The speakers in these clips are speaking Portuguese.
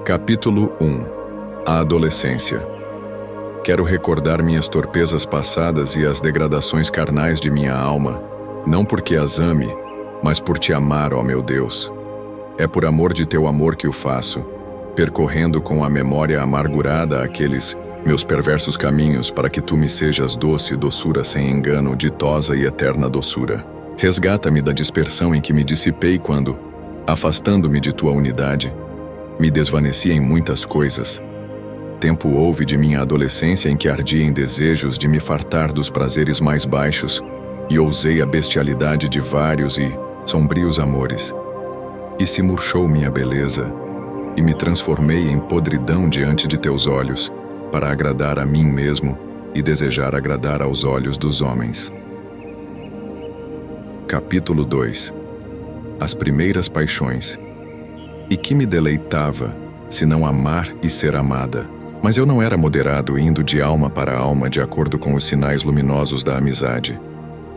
Capítulo 1. A adolescência. Quero recordar minhas torpezas passadas e as degradações carnais de minha alma, não porque as ame, mas por te amar, ó meu Deus. É por amor de teu amor que o faço, percorrendo com a memória amargurada aqueles meus perversos caminhos, para que tu me sejas doce doçura sem engano, ditosa e eterna doçura. Resgata-me da dispersão em que me dissipei quando, afastando-me de tua unidade, me desvaneci em muitas coisas. Tempo houve de minha adolescência em que ardia em desejos de me fartar dos prazeres mais baixos e ousei a bestialidade de vários e sombrios amores. E se murchou minha beleza, e me transformei em podridão diante de teus olhos, para agradar a mim mesmo e desejar agradar aos olhos dos homens. Capítulo 2. As primeiras paixões. E que me deleitava, se não amar e ser amada. Mas eu não era moderado, indo de alma para alma de acordo com os sinais luminosos da amizade.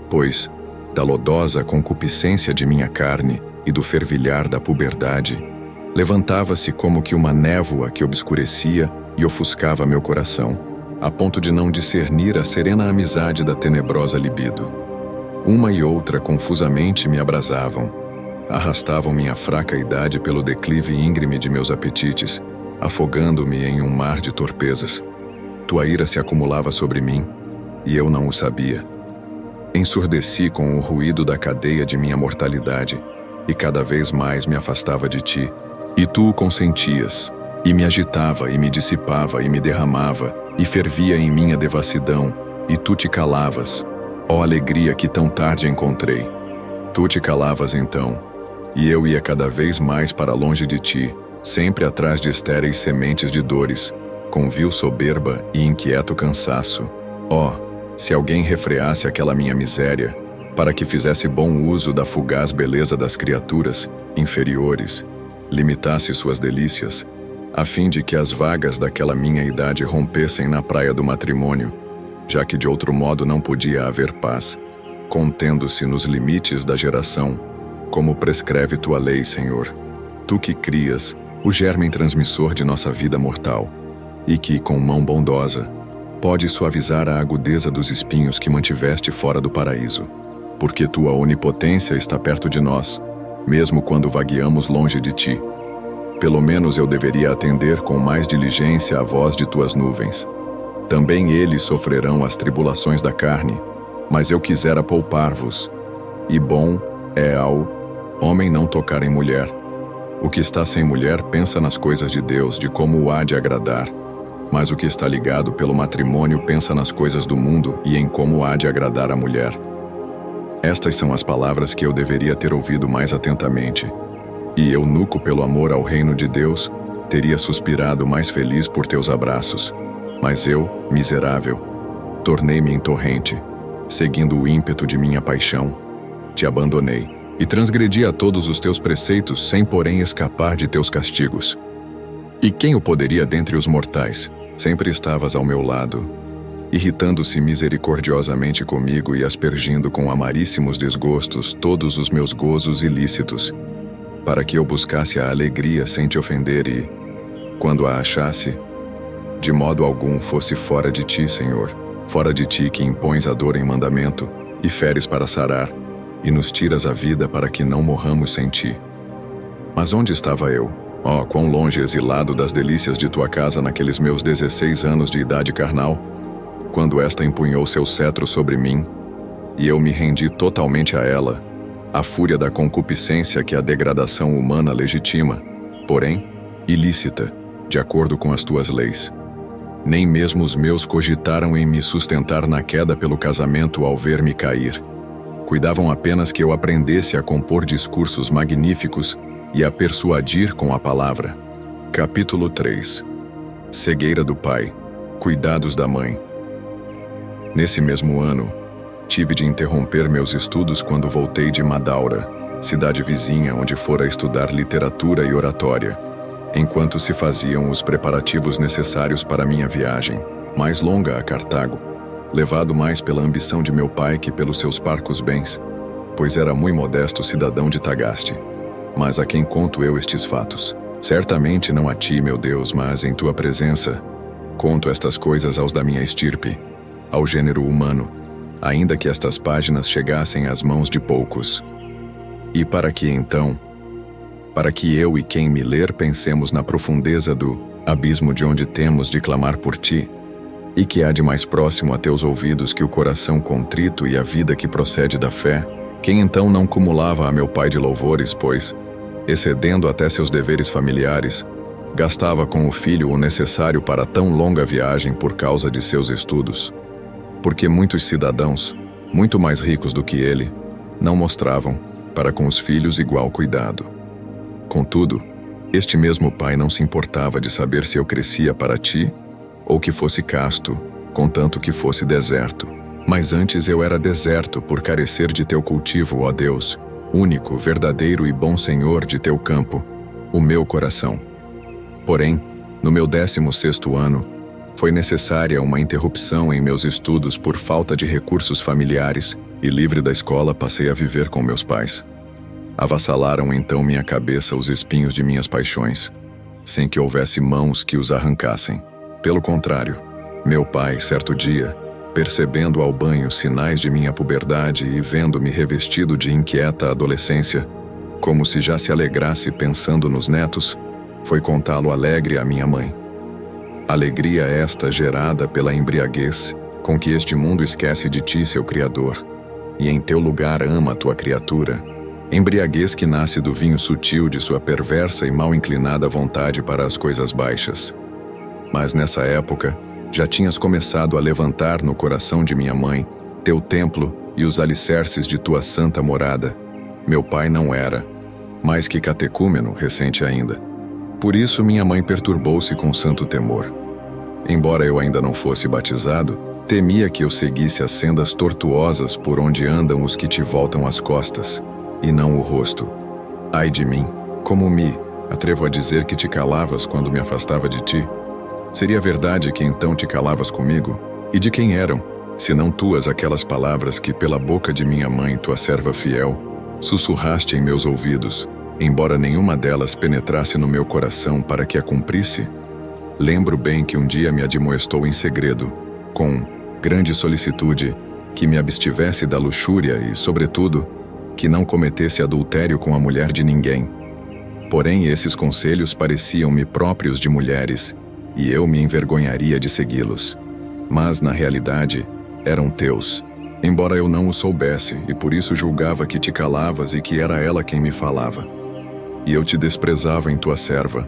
Pois, da lodosa concupiscência de minha carne e do fervilhar da puberdade, levantava-se como que uma névoa que obscurecia e ofuscava meu coração, a ponto de não discernir a serena amizade da tenebrosa libido. Uma e outra confusamente me abrasavam, arrastavam minha fraca idade pelo declive íngreme de meus apetites, afogando-me em um mar de torpezas. Tua ira se acumulava sobre mim, e eu não o sabia. Ensurdeci com o ruído da cadeia de minha mortalidade, e cada vez mais me afastava de ti, e tu o consentias, e me agitava, e me dissipava, e me derramava, e fervia em minha devassidão, e tu te calavas, ó alegria que tão tarde encontrei. Tu te calavas então, e eu ia cada vez mais para longe de ti, sempre atrás de estéreis sementes de dores, com vil soberba e inquieto cansaço. Oh, se alguém refreasse aquela minha miséria, para que fizesse bom uso da fugaz beleza das criaturas inferiores, limitasse suas delícias, a fim de que as vagas daquela minha idade rompessem na praia do matrimônio, já que de outro modo não podia haver paz, contendo-se nos limites da geração, como prescreve tua lei, Senhor. Tu que crias o germen transmissor de nossa vida mortal, e que, com mão bondosa, pode suavizar a agudeza dos espinhos que mantiveste fora do paraíso, porque tua onipotência está perto de nós, mesmo quando vagueamos longe de ti. Pelo menos eu deveria atender com mais diligência à voz de tuas nuvens. Também eles sofrerão as tribulações da carne, mas eu quisera poupar-vos. E bom é ao homem não tocar em mulher. O que está sem mulher pensa nas coisas de Deus, de como o há de agradar. Mas o que está ligado pelo matrimônio pensa nas coisas do mundo e em como há de agradar a mulher. Estas são as palavras que eu deveria ter ouvido mais atentamente. E eunuco pelo amor ao reino de Deus, teria suspirado mais feliz por teus abraços. Mas eu, miserável, tornei-me em torrente, seguindo o ímpeto de minha paixão. Te abandonei, e transgredi a todos os teus preceitos, sem porém escapar de teus castigos. E quem o poderia dentre os mortais? Sempre estavas ao meu lado, irritando-se misericordiosamente comigo e aspergindo com amaríssimos desgostos todos os meus gozos ilícitos, para que eu buscasse a alegria sem te ofender e, quando a achasse, de modo algum fosse fora de ti, Senhor, fora de ti que impões a dor em mandamento, e feres para sarar, e nos tiras a vida para que não morramos sem ti. Mas onde estava eu? Oh, quão longe exilado das delícias de tua casa naqueles meus 16 anos de idade carnal, quando esta empunhou seu cetro sobre mim, e eu me rendi totalmente a ela, a fúria da concupiscência que a degradação humana legitima, porém, ilícita, de acordo com as tuas leis. Nem mesmo os meus cogitaram em me sustentar na queda pelo casamento ao ver-me cair. Cuidavam apenas que eu aprendesse a compor discursos magníficos e a persuadir com a palavra. Capítulo 3. Cegueira do pai, cuidados da mãe. Nesse mesmo ano, tive de interromper meus estudos quando voltei de Madaura, cidade vizinha onde fora estudar literatura e oratória, enquanto se faziam os preparativos necessários para minha viagem, mais longa a Cartago, levado mais pela ambição de meu pai que pelos seus parcos bens, pois era muito modesto cidadão de Tagaste. Mas a quem conto eu estes fatos? Certamente não a ti, meu Deus, mas em tua presença, conto estas coisas aos da minha estirpe, ao gênero humano, ainda que estas páginas chegassem às mãos de poucos. E para que então, para que eu e quem me ler pensemos na profundeza do abismo de onde temos de clamar por ti, e que há de mais próximo a teus ouvidos que o coração contrito e a vida que procede da fé, quem então não cumulava a meu Pai de louvores, pois, excedendo até seus deveres familiares, gastava com o filho o necessário para tão longa viagem por causa de seus estudos, porque muitos cidadãos, muito mais ricos do que ele, não mostravam, para com os filhos, igual cuidado. Contudo, este mesmo pai não se importava de saber se eu crescia para ti, ou que fosse casto, contanto que fosse deserto. Mas antes eu era deserto por carecer de teu cultivo, ó Deus, único, verdadeiro e bom Senhor de teu campo, o meu coração. Porém, no meu 16º ano, foi necessária uma interrupção em meus estudos por falta de recursos familiares, e livre da escola passei a viver com meus pais. Avassalaram então minha cabeça os espinhos de minhas paixões, sem que houvesse mãos que os arrancassem. Pelo contrário, meu pai, certo dia, percebendo ao banho sinais de minha puberdade e vendo-me revestido de inquieta adolescência, como se já se alegrasse pensando nos netos, foi contá-lo alegre à minha mãe. Alegria esta gerada pela embriaguez com que este mundo esquece de ti, seu Criador, e em teu lugar ama a tua criatura, embriaguez que nasce do vinho sutil de sua perversa e mal inclinada vontade para as coisas baixas. Mas nessa época, já tinhas começado a levantar no coração de minha mãe teu templo e os alicerces de tua santa morada. Meu pai não era, mais que catecúmeno, recente ainda. Por isso minha mãe perturbou-se com santo temor. Embora eu ainda não fosse batizado, temia que eu seguisse as sendas tortuosas por onde andam os que te voltam as costas, e não o rosto. Ai de mim, como me atrevo a dizer que te calavas quando me afastava de ti? Seria verdade que então te calavas comigo? E de quem eram, senão tuas aquelas palavras que pela boca de minha mãe, tua serva fiel, sussurraste em meus ouvidos, embora nenhuma delas penetrasse no meu coração para que a cumprisse? Lembro bem que um dia me admoestou em segredo, com grande solicitude, que me abstivesse da luxúria e, sobretudo, que não cometesse adultério com a mulher de ninguém. Porém, esses conselhos pareciam-me próprios de mulheres, e eu me envergonharia de segui-los. Mas, na realidade, eram teus, embora eu não o soubesse, e por isso julgava que te calavas e que era ela quem me falava. E eu te desprezava em tua serva,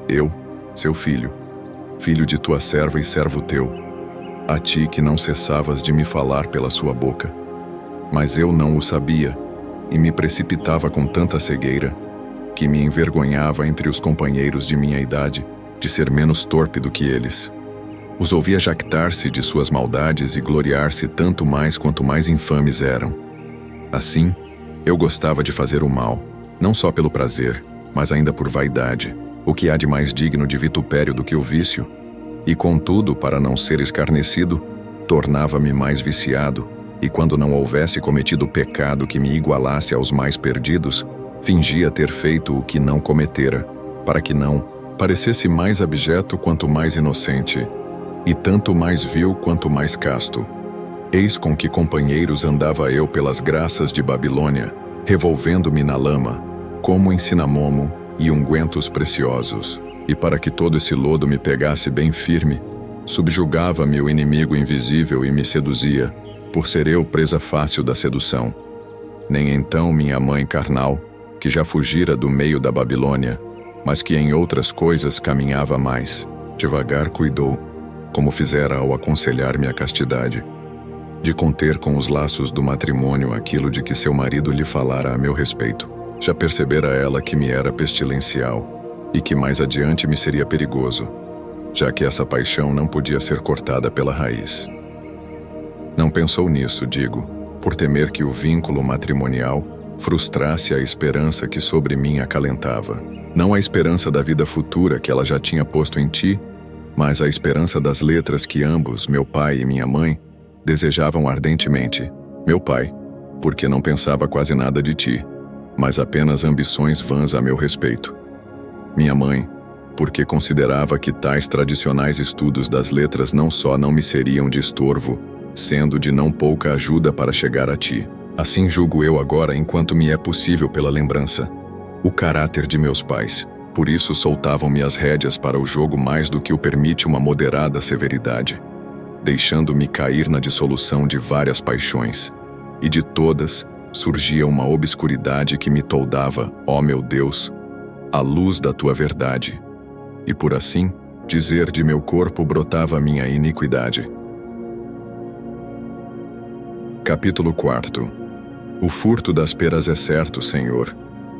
eu, seu filho, filho de tua serva e servo teu, a ti que não cessavas de me falar pela sua boca. Mas eu não o sabia, e me precipitava com tanta cegueira, que me envergonhava entre os companheiros de minha idade, de ser menos torpe do que eles. Os ouvia jactar-se de suas maldades e gloriar-se tanto mais quanto mais infames eram. Assim, eu gostava de fazer o mal, não só pelo prazer, mas ainda por vaidade, o que há de mais digno de vitupério do que o vício, e contudo, para não ser escarnecido, tornava-me mais viciado, e quando não houvesse cometido pecado que me igualasse aos mais perdidos, fingia ter feito o que não cometera, para que não parecesse mais abjeto quanto mais inocente, e tanto mais vil quanto mais casto. Eis com que companheiros andava eu pelas graças de Babilônia, revolvendo-me na lama, como em cinamomo e ungüentos preciosos, e para que todo esse lodo me pegasse bem firme, subjugava-me o inimigo invisível e me seduzia, por ser eu presa fácil da sedução. Nem então minha mãe carnal, que já fugira do meio da Babilônia, mas que em outras coisas caminhava mais, devagar cuidou, como fizera ao aconselhar-me a castidade, de conter com os laços do matrimônio aquilo de que seu marido lhe falara a meu respeito. Já percebera ela que me era pestilencial, e que mais adiante me seria perigoso, já que essa paixão não podia ser cortada pela raiz. Não pensou nisso, digo, por temer que o vínculo matrimonial frustrasse a esperança que sobre mim acalentava. Não a esperança da vida futura que ela já tinha posto em ti, mas a esperança das letras que ambos, meu pai e minha mãe, desejavam ardentemente. Meu pai, porque não pensava quase nada de ti, mas apenas ambições vãs a meu respeito. minha mãe, porque considerava que tais tradicionais estudos das letras não só não me seriam de estorvo, sendo de não pouca ajuda para chegar a ti. Assim julgo eu agora enquanto me é possível pela lembrança. O caráter de meus pais, por isso soltavam-me as rédeas para o jogo mais do que o permite uma moderada severidade, deixando-me cair na dissolução de várias paixões, e de todas surgia uma obscuridade que me toldava, ó meu Deus, a luz da tua verdade. E por assim dizer, de meu corpo brotava a minha iniquidade. Capítulo 4. O furto das peras é certo, Senhor,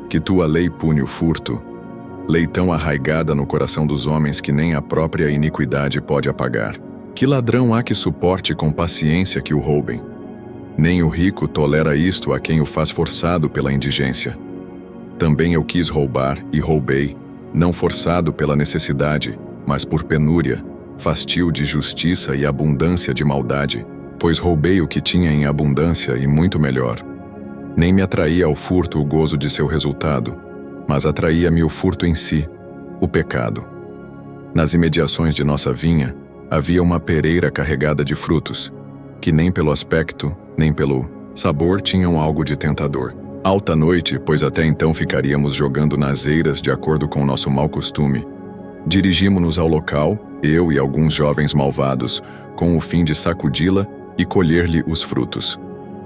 que tua lei pune o furto, lei tão arraigada no coração dos homens que nem a própria iniquidade pode apagar. Que ladrão há que suporte com paciência que o roubem? Nem o rico tolera isto a quem o faz forçado pela indigência. Também eu quis roubar e roubei, não forçado pela necessidade, mas por penúria, fastio de justiça e abundância de maldade, pois roubei o que tinha em abundância e muito melhor. Nem me atraía ao furto o gozo de seu resultado, mas atraía-me o furto em si, o pecado. Nas imediações de nossa vinha, havia uma pereira carregada de frutos, que nem pelo aspecto, nem pelo sabor tinham algo de tentador. Alta noite, pois até então ficaríamos jogando nas eiras de acordo com nosso mau costume. Dirigimo-nos ao local, eu e alguns jovens malvados, com o fim de sacudi-la e colher-lhe os frutos.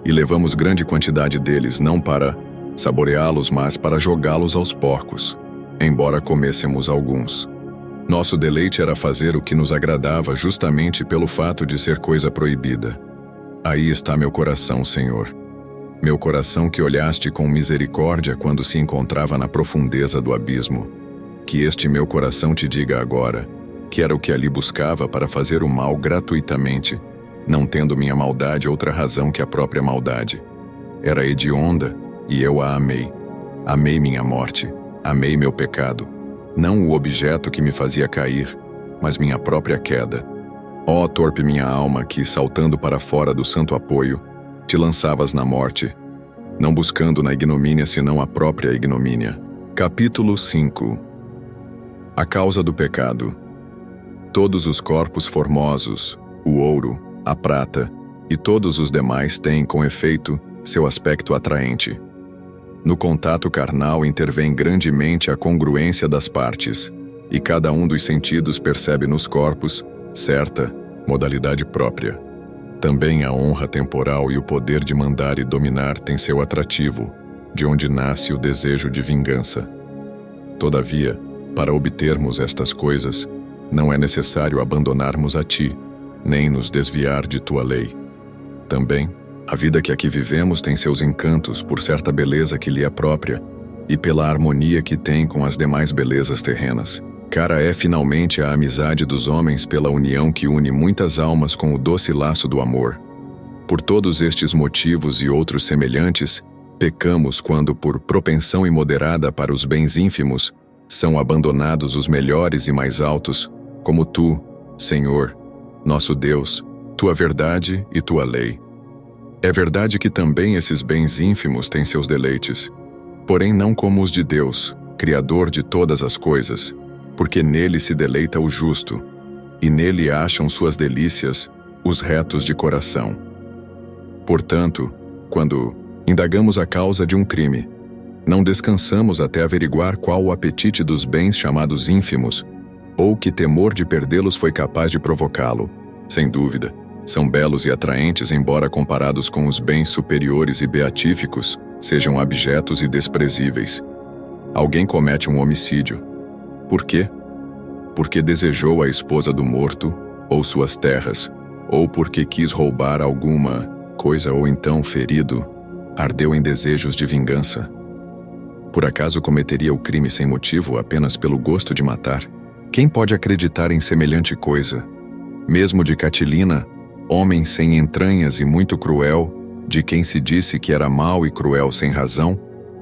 E levamos grande quantidade deles, não para saboreá-los, mas para jogá-los aos porcos, embora comêssemos alguns. Nosso deleite era fazer o que nos agradava justamente pelo fato de ser coisa proibida. Aí está meu coração, Senhor. Meu coração que olhaste com misericórdia quando se encontrava na profundeza do abismo. Que este meu coração te diga agora, que era o que ali buscava para fazer o mal gratuitamente, não tendo minha maldade outra razão que a própria maldade. Era hedionda, e eu a amei. Amei minha morte, amei meu pecado, não o objeto que me fazia cair, mas minha própria queda. Ó torpe minha alma que, saltando para fora do santo apoio, te lançavas na morte, não buscando na ignomínia senão a própria ignomínia. Capítulo 5. A causa do pecado. Todos os corpos formosos, o ouro, a prata e todos os demais têm, com efeito, seu aspecto atraente. No contato carnal intervém grandemente a congruência das partes, e cada um dos sentidos percebe nos corpos certa modalidade própria. Também a honra temporal e o poder de mandar e dominar têm seu atrativo, de onde nasce o desejo de vingança. Todavia, para obtermos estas coisas, não é necessário abandonarmos a ti, nem nos desviar de tua lei. Também, a vida que aqui vivemos tem seus encantos por certa beleza que lhe é própria e pela harmonia que tem com as demais belezas terrenas. Cara é finalmente a amizade dos homens pela união que une muitas almas com o doce laço do amor. Por todos estes motivos e outros semelhantes, pecamos quando, por propensão imoderada para os bens ínfimos, são abandonados os melhores e mais altos, como tu, Senhor, nosso Deus, tua verdade e tua lei. É verdade que também esses bens ínfimos têm seus deleites, porém não como os de Deus, Criador de todas as coisas, porque nele se deleita o justo, e nele acham suas delícias os retos de coração. Portanto, quando indagamos a causa de um crime, não descansamos até averiguar qual o apetite dos bens chamados ínfimos, ou que temor de perdê-los foi capaz de provocá-lo. Sem dúvida, são belos e atraentes, embora comparados com os bens superiores e beatíficos, sejam abjetos e desprezíveis. Alguém comete um homicídio. Por quê? Porque desejou a esposa do morto, ou suas terras, ou porque quis roubar alguma coisa, ou então, ferido, ardeu em desejos de vingança. Por acaso cometeria o crime sem motivo, apenas pelo gosto de matar? Quem pode acreditar em semelhante coisa? Mesmo de Catilina, homem sem entranhas e muito cruel, de quem se disse que era mau e cruel sem razão,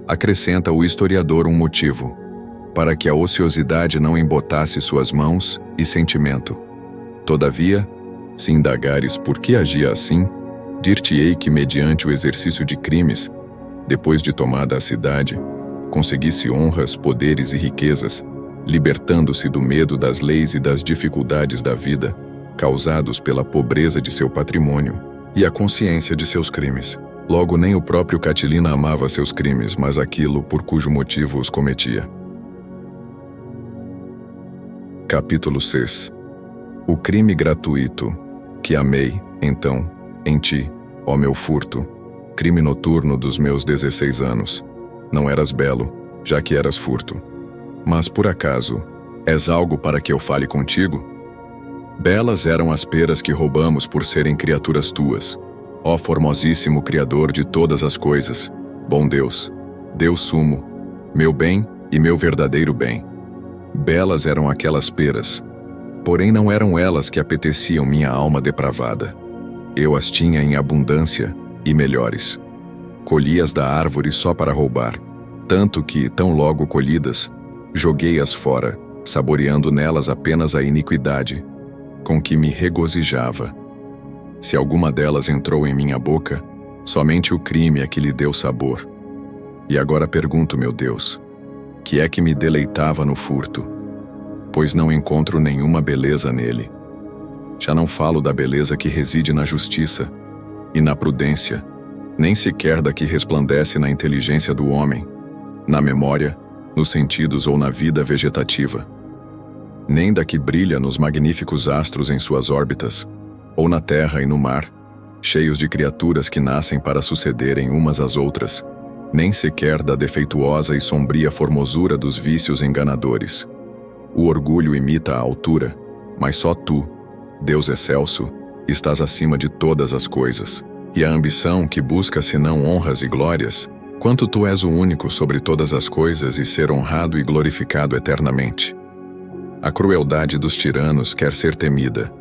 acrescenta o historiador um motivo, para que a ociosidade não embotasse suas mãos e sentimento. Todavia, se indagares por que agia assim, dir-te-ei que mediante o exercício de crimes, depois de tomada a cidade, conseguisse honras, poderes e riquezas, libertando-se do medo das leis e das dificuldades da vida, causados pela pobreza de seu patrimônio e a consciência de seus crimes. Logo, nem o próprio Catilina amava seus crimes, mas aquilo por cujo motivo os cometia. Capítulo 6. O crime gratuito, que amei, então, em ti, ó meu furto, crime noturno dos meus 16 anos. Não eras belo, já que eras furto. Mas, por acaso, és algo para que eu fale contigo? Belas eram as peras que roubamos por serem criaturas tuas, ó formosíssimo Criador de todas as coisas, bom Deus, Deus sumo, meu bem e meu verdadeiro bem. Belas eram aquelas peras, porém não eram elas que apeteciam minha alma depravada. Eu as tinha em abundância e melhores. Colhi-as da árvore só para roubar, tanto que, tão logo colhidas, joguei-as fora, saboreando nelas apenas a iniquidade, com que me regozijava. Se alguma delas entrou em minha boca, somente o crime é que lhe deu sabor. E agora pergunto, meu Deus, que é que me deleitava no furto? Pois não encontro nenhuma beleza nele. Já não falo da beleza que reside na justiça e na prudência, nem sequer da que resplandece na inteligência do homem, na memória, nos sentidos ou na vida vegetativa, nem da que brilha nos magníficos astros em suas órbitas, ou na terra e no mar, cheios de criaturas que nascem para sucederem umas às outras, nem sequer da defeituosa e sombria formosura dos vícios enganadores. O orgulho imita a altura, mas só tu, Deus excelso, estás acima de todas as coisas. E a ambição que busca senão honras e glórias, quanto tu és o único sobre todas as coisas e ser honrado e glorificado eternamente. A crueldade dos tiranos quer ser temida,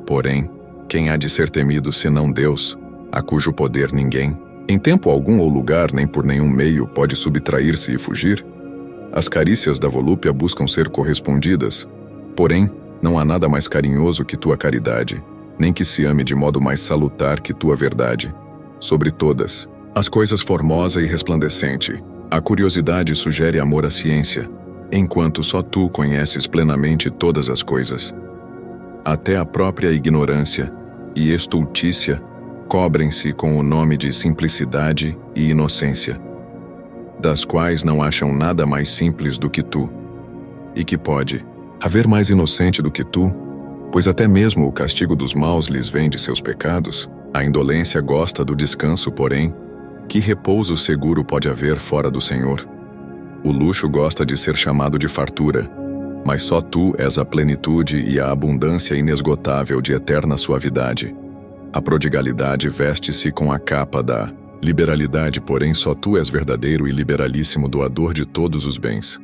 porém, quem há de ser temido senão Deus, a cujo poder ninguém, em tempo algum ou lugar nem por nenhum meio, pode subtrair-se e fugir? As carícias da volúpia buscam ser correspondidas, porém, não há nada mais carinhoso que tua caridade, nem que se ame de modo mais salutar que tua verdade. Sobre todas, as coisas formosa e resplandecente, a curiosidade sugere amor à ciência, enquanto só tu conheces plenamente todas as coisas. Até a própria ignorância e estultícia cobrem-se com o nome de simplicidade e inocência, das quais não acham nada mais simples do que tu. E que pode haver mais inocente do que tu? Pois até mesmo o castigo dos maus lhes vem de seus pecados. A indolência gosta do descanso, porém, que repouso seguro pode haver fora do Senhor? O luxo gosta de ser chamado de fartura, mas só tu és a plenitude e a abundância inesgotável de eterna suavidade. A prodigalidade veste-se com a capa da liberalidade, porém só tu és verdadeiro e liberalíssimo doador de todos os bens.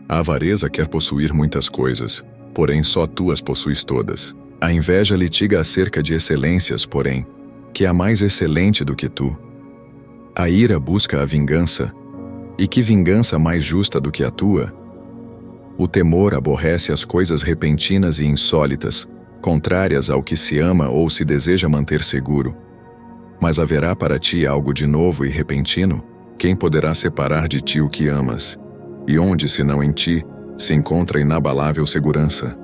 A avareza quer possuir muitas coisas, porém só tu as possuis todas. A inveja litiga acerca de excelências, porém, que há mais excelente do que tu. A ira busca a vingança, e que vingança mais justa do que a tua? O temor aborrece as coisas repentinas e insólitas, contrárias ao que se ama ou se deseja manter seguro. Mas haverá para ti algo de novo e repentino? Quem poderá separar de ti o que amas? E onde, senão em ti, se encontra inabalável segurança?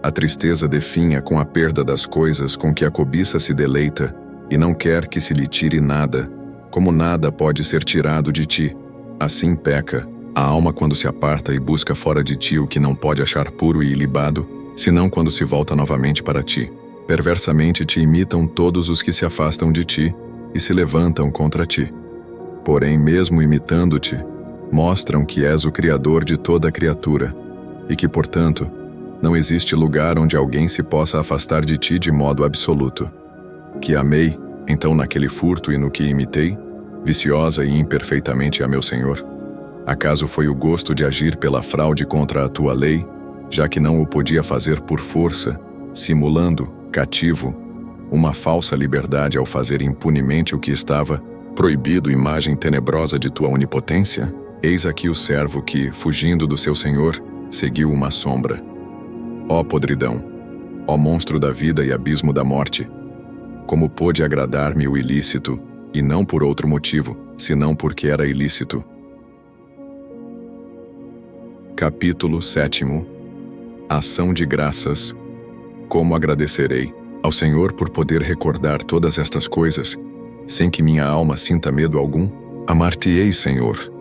A tristeza definha com a perda das coisas com que a cobiça se deleita, e não quer que se lhe tire nada, como nada pode ser tirado de ti. Assim peca a alma quando se aparta e busca fora de ti o que não pode achar puro e ilibado, senão quando se volta novamente para ti. Perversamente te imitam todos os que se afastam de ti e se levantam contra ti. Porém, mesmo imitando-te, mostram que és o Criador de toda a criatura, e que, portanto, não existe lugar onde alguém se possa afastar de ti de modo absoluto. Que amei, então naquele furto e no que imitei, viciosa e imperfeitamente a meu Senhor? Acaso foi o gosto de agir pela fraude contra a tua lei, já que não o podia fazer por força, simulando, cativo, uma falsa liberdade ao fazer impunemente o que estava proibido, imagem tenebrosa de tua onipotência? Eis aqui o servo que, fugindo do seu Senhor, seguiu uma sombra. Ó podridão! Ó monstro da vida e abismo da morte! Como pôde agradar-me o ilícito, e não por outro motivo, senão porque era ilícito? Capítulo 7. Ação de graças. Como agradecerei ao Senhor por poder recordar todas estas coisas, sem que minha alma sinta medo algum? Amar-te-ei, Senhor,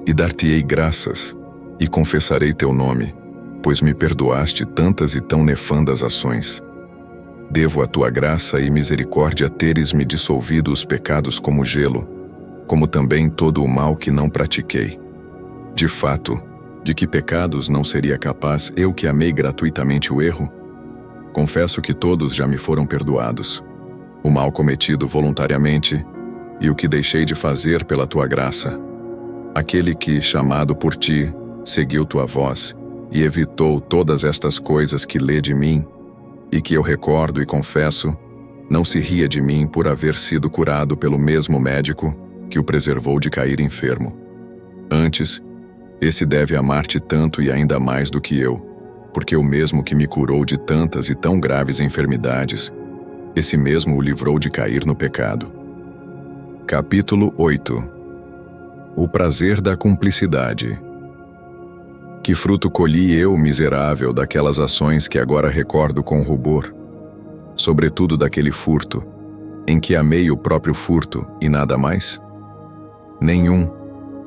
e dar-te-ei graças, e confessarei teu nome, pois me perdoaste tantas e tão nefandas ações. Devo à tua graça e misericórdia teres-me dissolvido os pecados como gelo, como também todo o mal que não pratiquei. De fato, de que pecados não seria capaz eu que amei gratuitamente o erro? Confesso que todos já me foram perdoados. O mal cometido voluntariamente e o que deixei de fazer pela tua graça. Aquele que, chamado por ti, seguiu tua voz e evitou todas estas coisas que lê de mim, e que eu recordo e confesso, não se ria de mim por haver sido curado pelo mesmo médico que o preservou de cair enfermo. Antes, esse deve amar-te tanto e ainda mais do que eu, porque o mesmo que me curou de tantas e tão graves enfermidades, esse mesmo o livrou de cair no pecado. Capítulo 8. O prazer da cumplicidade. Que fruto colhi eu, miserável, daquelas ações que agora recordo com rubor? Sobretudo daquele furto, em que amei o próprio furto e nada mais? Nenhum,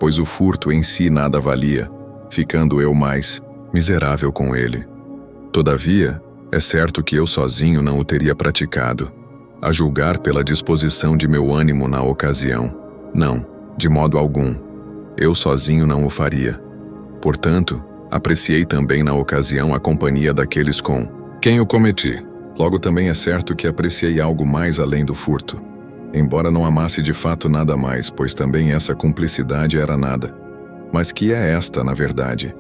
pois o furto em si nada valia, ficando eu mais miserável com ele. Todavia, é certo que eu sozinho não o teria praticado, a julgar pela disposição de meu ânimo na ocasião. Não, de modo algum. Eu sozinho não o faria. Portanto, apreciei também na ocasião a companhia daqueles com quem o cometi. Logo também é certo que apreciei algo mais além do furto, embora não amasse de fato nada mais, pois também essa cumplicidade era nada. Mas que é esta, na verdade?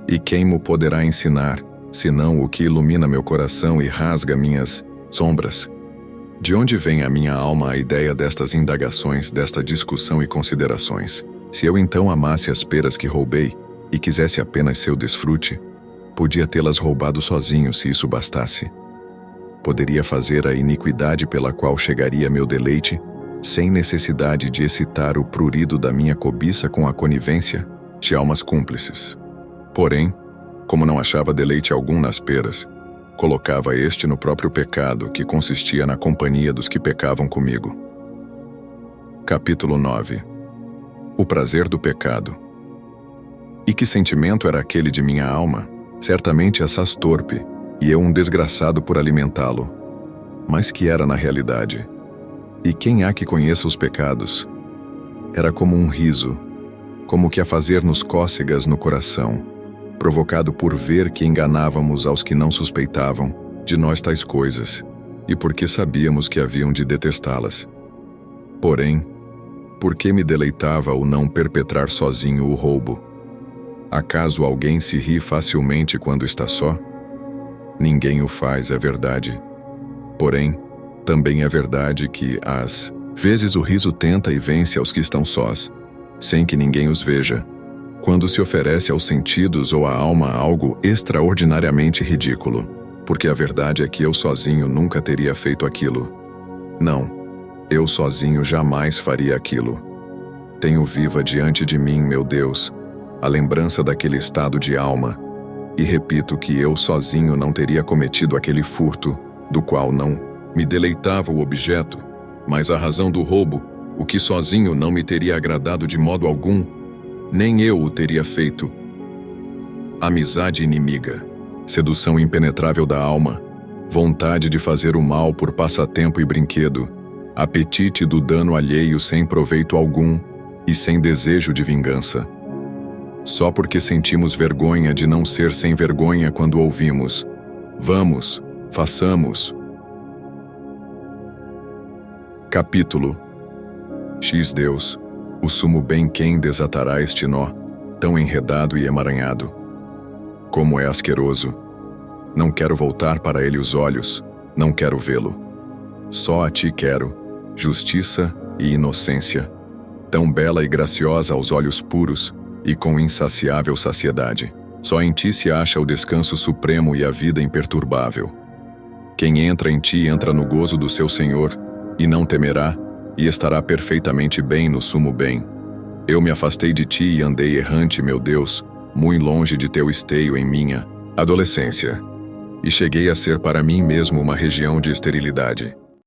E quem mo poderá ensinar, senão o que ilumina meu coração e rasga minhas sombras? De onde vem à minha alma a ideia destas indagações, desta discussão e considerações? Se eu então amasse as peras que roubei, e quisesse apenas seu desfrute, podia tê-las roubado sozinho se isso bastasse. Poderia fazer a iniquidade pela qual chegaria meu deleite, sem necessidade de excitar o prurido da minha cobiça com a conivência de almas cúmplices. Porém, como não achava deleite algum nas peras, colocava este no próprio pecado, que consistia na companhia dos que pecavam comigo. Capítulo 9. O prazer do pecado. E que sentimento era aquele de minha alma? Certamente assaz torpe, e eu um desgraçado por alimentá-lo. Mas que era na realidade? E quem há que conheça os pecados? Era como um riso, como que a fazer-nos cócegas no coração, provocado por ver que enganávamos aos que não suspeitavam de nós tais coisas, e porque sabíamos que haviam de detestá-las. Porém, por que me deleitava o não perpetrar sozinho o roubo? Acaso alguém se ri facilmente quando está só? Ninguém o faz, é verdade. Porém, também é verdade que, às vezes, o riso tenta e vence aos que estão sós, sem que ninguém os veja, quando se oferece aos sentidos ou à alma algo extraordinariamente ridículo, porque a verdade é que eu sozinho nunca teria feito aquilo. Não, eu sozinho jamais faria aquilo. Tenho viva diante de mim, meu Deus, a lembrança daquele estado de alma, e repito que eu sozinho não teria cometido aquele furto, do qual não me deleitava o objeto, mas a razão do roubo, o que sozinho não me teria agradado de modo algum, nem eu o teria feito. Amizade inimiga, sedução impenetrável da alma, vontade de fazer o mal por passatempo e brinquedo, apetite do dano alheio sem proveito algum e sem desejo de vingança. Só porque sentimos vergonha de não ser sem vergonha quando ouvimos: vamos, façamos. Capítulo X. Deus, o sumo bem, quem desatará este nó, tão enredado e emaranhado? Como é asqueroso! Não quero voltar para ele os olhos, não quero vê-lo. Só a ti quero, justiça e inocência, tão bela e graciosa aos olhos puros, e com insaciável saciedade. Só em ti se acha o descanso supremo e a vida imperturbável. Quem entra em ti entra no gozo do seu Senhor, e não temerá, e estará perfeitamente bem no sumo bem. Eu me afastei de ti e andei errante, meu Deus, muito longe de teu esteio em minha adolescência, e cheguei a ser para mim mesmo uma região de esterilidade.